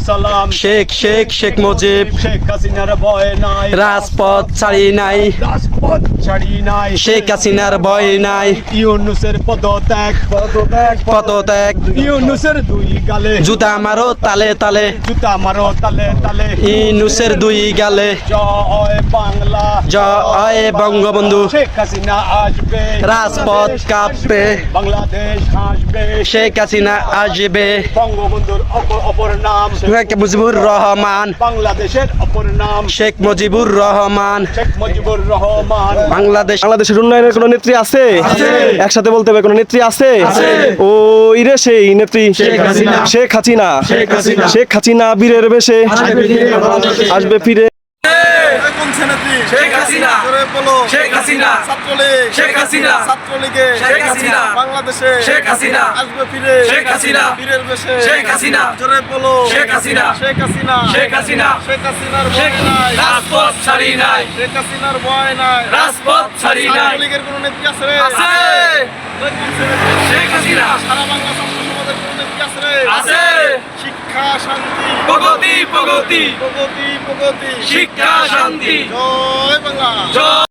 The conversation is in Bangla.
সালাম শেখ শেখ শেখ মুজিব শেখ হাসিনার ভয় নাই রাজপথ ছাড়ি নাই রাজপথ ছাড়ি নাই শেখ হাসিনার ভয় নাই ইউনূসের পদত্যাগ পদত্যাগ ইউনূসের দুই গালে জুতা মারো তালে তালে জুতা মারো তালে তালে ইউনূসের দুই গালে জয় বাংলা জয় বঙ্গবন্ধু শেখ হাসিনা আসবে রাজপথ কাঁপবে বাংলাদেশ আসবে শেখ হাসিনা আসবে বঙ্গবন্ধুর অপর নাম শেখ মুজিবুর রহমান বাংলাদেশের অপর নাম শেখ মুজিবুর রহমান শেখ মুজিবুর রহমান বাংলাদেশের উন্নয়নের কোনো নেত্রী আছে একসাথে বলতে হবে কোনো নেত্রী আছে ওই রে সেই নেত্রী শেখ হাসিনা শেখ হাসিনা বীরের বেশে আসবে ফিরে শেখ হাসিনা শেখ হাসিনা ছাত্রলীগ শেখ হাসিনা ছাত্রলীগে শেখ হাসিনা বাংলাদেশে শেখ হাসিনা আসবে ফিরে শেখ হাসিনা বীরের বেশে শেখ হাসিনা জোরে বলো শেখ হাসিনা শেখ হাসিনা শেখ হাসিনা শেখ হাসিনার ভয় নাই রাজপথ ছাড়ি নাই শেখ হাসিনার ভয় নাই রাজপথ ছাড়ি নাই ছাত্রলীগের কোন নেত্রী আছে আছে শেখ হাসিনা সারা বাংলা ছাত্র সমাজের কোন নেত্রী আছে শিক্ষা শান্তি প্রগতি প্রগতি প্রগতি প্রগতি শিক্ষা শান্তি জয় বাংলা জয়